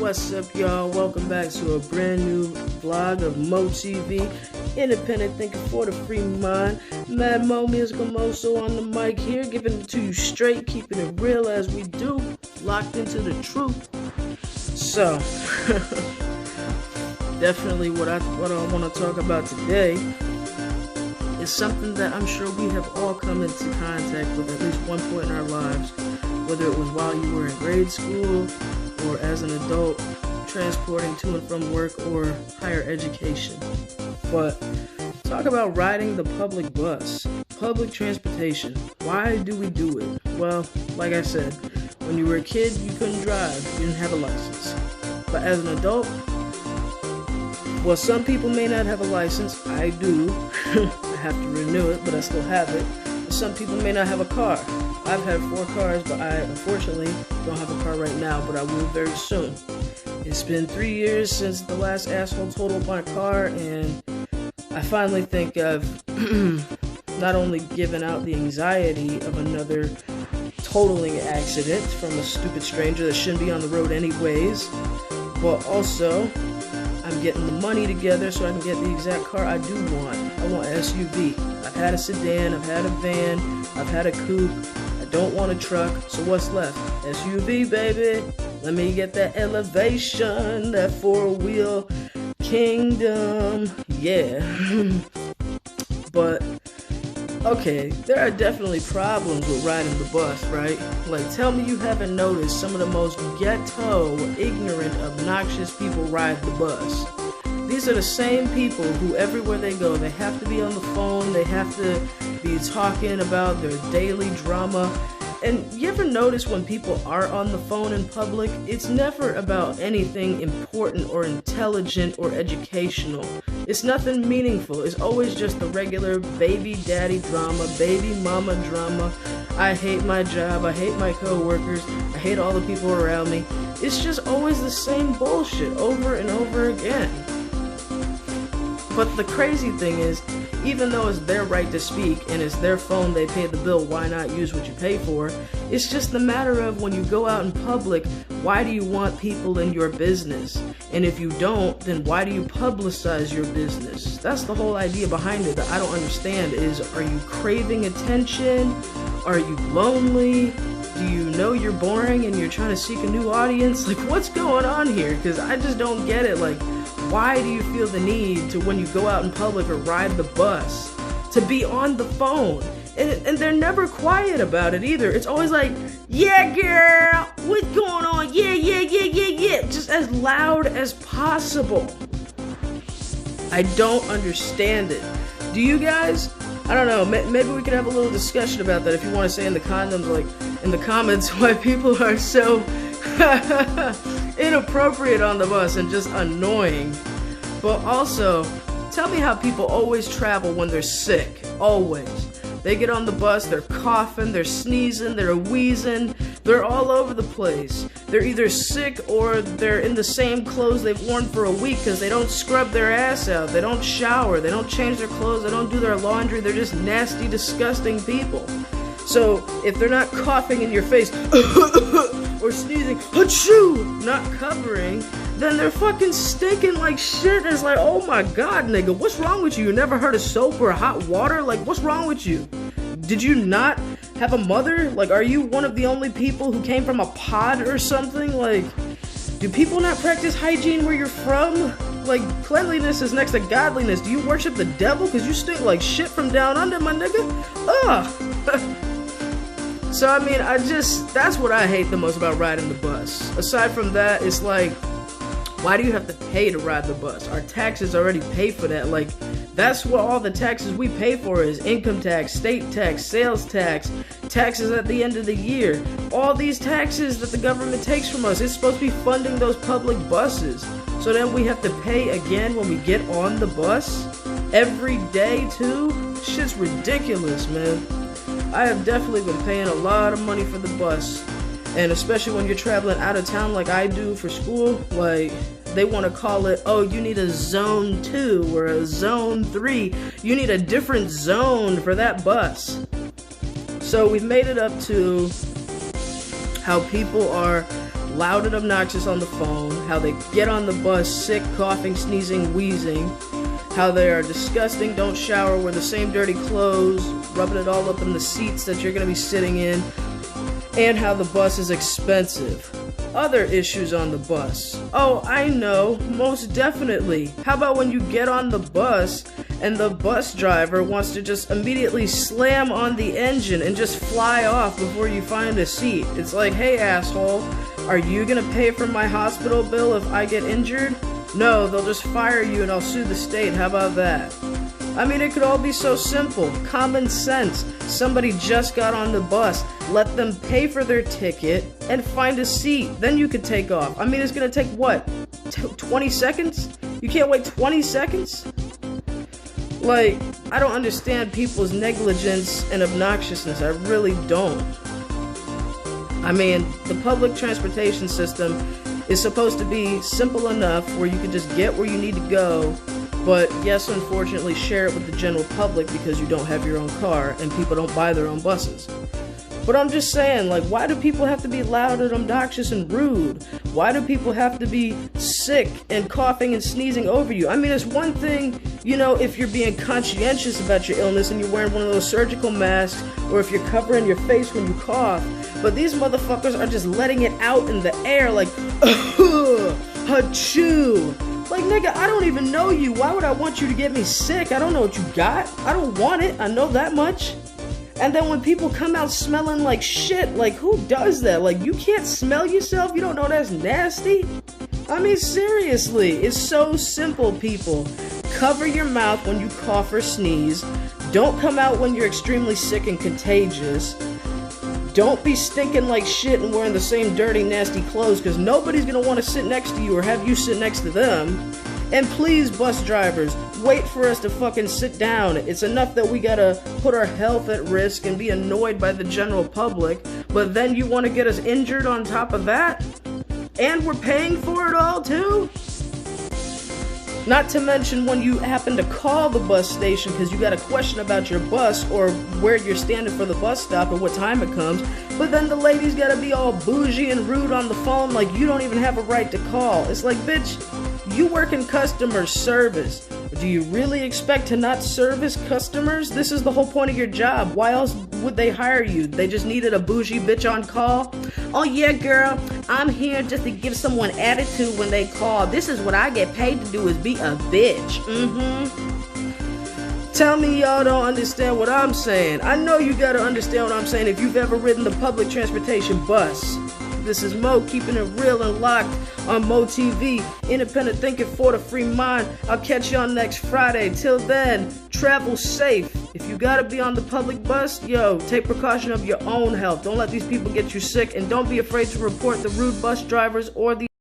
What's up, y'all? Welcome back to a brand new vlog of Mo TV. Independent thinking for the free mind. Mad Mo, Musical Moso on the mic here, giving it to you straight, keeping it real as we do, locked into the truth. So, definitely what I want to talk about today is something that I'm sure we have all come into contact with at least one point in our lives, whether it was while you were in grade school or as an adult transporting to and from work or higher education. But talk about riding the public bus, public transportation. Why do we do it? Well, like I said, when you were a kid, you couldn't drive, you didn't have a license. But as an adult, well, some people may not have a license. I do. I have to renew it, but I still have it. But some people may not have a car. I've had 4 cars, but I unfortunately don't have a car right now, but I will very soon. It's been 3 years since the last asshole totaled my car, and I finally think I've not only given out the anxiety of another totaling accident from a stupid stranger that shouldn't be on the road anyways, but also I'm getting the money together so I can get the exact car I do want. I want an SUV. I've had a sedan, I've had a van, I've had a coupe. I don't want a truck, so what's left? SUV, baby. Let me get that elevation, that 4-wheel kingdom. Yeah. But, okay, there are definitely problems with riding the bus, right? Like, tell me you haven't noticed some of the most ghetto, ignorant, obnoxious people ride the bus. These are the same people who, everywhere they go, they have to be on the phone, they have to be talking about their daily drama. And you ever notice when people are on the phone in public, it's never about anything important or intelligent or educational. It's nothing meaningful. It's always just the regular baby daddy drama, baby mama drama. I hate my job, I hate my coworkers, I hate all the people around me. It's just always the same bullshit over and over again. But the crazy thing is, even though it's their right to speak and it's their phone, they pay the bill, why not use what you pay for? It's just the matter of when you go out in public, why do you want people in your business? And if you don't, then why do you publicize your business? That's the whole idea behind it that I don't understand is, are you craving attention? Are you lonely? Do you know you're boring and you're trying to seek a new audience? Like, what's going on here? Because I just don't get it. Like, why do you feel the need to, when you go out in public or ride the bus, to be on the phone? And they're never quiet about it either. It's always like, yeah, girl, what's going on? Yeah. Just as loud as possible. I don't understand it. Do you guys? I don't know. Maybe we could have a little discussion about that if you want to say in the comments why people are so inappropriate on the bus and just annoying. But also, tell me how people always travel when they're sick. Always. They get on the bus, they're coughing, they're sneezing, they're wheezing, they're all over the place. They're either sick or they're in the same clothes they've worn for a week because they don't scrub their ass out, they don't shower, they don't change their clothes, they don't do their laundry, they're just nasty, disgusting people. So, if they're not coughing in your face, or sneezing, achoo, not covering, then they're fucking stinking like shit. It's like, oh my god, nigga, what's wrong with you? You never heard of soap or hot water? Like, what's wrong with you? Did you not have a mother? Like, are you one of the only people who came from a pod or something? Like, do people not practice hygiene where you're from? Like, cleanliness is next to godliness. Do you worship the devil? Because you stink like shit from down under, my nigga. Ugh. So, I mean, that's what I hate the most about riding the bus. Aside from that, it's like, why do you have to pay to ride the bus? Our taxes already pay for that. Like, that's what all the taxes we pay for is: income tax, state tax, sales tax, taxes at the end of the year. All these taxes that the government takes from us, it's supposed to be funding those public buses. So then we have to pay again when we get on the bus? Every day, too? Shit's ridiculous, man. I have definitely been paying a lot of money for the bus, and especially when you're traveling out of town like I do for school, like, they want to call it, oh, you need a zone 2 or a zone 3. You need a different zone for that bus. So we've made it up to how people are loud and obnoxious on the phone, how they get on the bus sick, coughing, sneezing, wheezing, how they are disgusting, don't shower, wear the same dirty clothes, rubbing it all up in the seats that you're going to be sitting in, and how the bus is expensive. Other issues on the bus. Oh, I know, most definitely. How about when you get on the bus and the bus driver wants to just immediately slam on the engine and just fly off before you find a seat? It's like, hey asshole, are you gonna pay for my hospital bill if I get injured? No, they'll just fire you and I'll sue the state. How about that? I mean, it could all be so simple. Common sense. Somebody just got on the bus. Let them pay for their ticket and find a seat. Then you could take off. I mean, it's gonna take what? 20 seconds? You can't wait 20 seconds? Like, I don't understand people's negligence and obnoxiousness. I really don't. I mean, the public transportation system is supposed to be simple enough where you can just get where you need to go, but yes, unfortunately, share it with the general public because you don't have your own car and people don't buy their own buses. But I'm just saying, like, why do people have to be loud and obnoxious and rude? Why do people have to be sick and coughing and sneezing over you? I mean, it's one thing, you know, if you're being conscientious about your illness and you're wearing one of those surgical masks, or if you're covering your face when you cough, but these motherfuckers are just letting it out in the air like, achoo. Like, nigga, I don't even know you. Why would I want you to get me sick? I don't know what you got. I don't want it. I know that much. And then when people come out smelling like shit, like, who does that? Like, you can't smell yourself? You don't know that's nasty? I mean, seriously, it's so simple, people. Cover your mouth when you cough or sneeze. Don't come out when you're extremely sick and contagious. Don't be stinking like shit and wearing the same dirty, nasty clothes, because nobody's gonna want to sit next to you or have you sit next to them. And please, bus drivers, wait for us to fucking sit down. It's enough that we gotta put our health at risk and be annoyed by the general public, but then you want to get us injured on top of that? And we're paying for it all too? Not to mention when you happen to call the bus station because you got a question about your bus or where you're standing for the bus stop or what time it comes, but then the lady's gotta be all bougie and rude on the phone like you don't even have a right to call. It's like, bitch, you work in customer service. Do you really expect to not service customers? This is the whole point of your job. Why else would they hire you? They just needed a bougie bitch on call? Oh yeah, girl, I'm here just to give someone attitude when they call. This is what I get paid to do, is be a bitch. Tell me y'all don't understand what I'm saying. I know you gotta understand what I'm saying if you've ever ridden the public transportation bus. This is Mo, keeping it real and locked on Mo TV. Independent thinking for the free mind. I'll catch y'all next Friday. Till then, travel safe. If you gotta be on the public bus, yo, take precaution of your own health. Don't let these people get you sick, and don't be afraid to report the rude bus drivers or the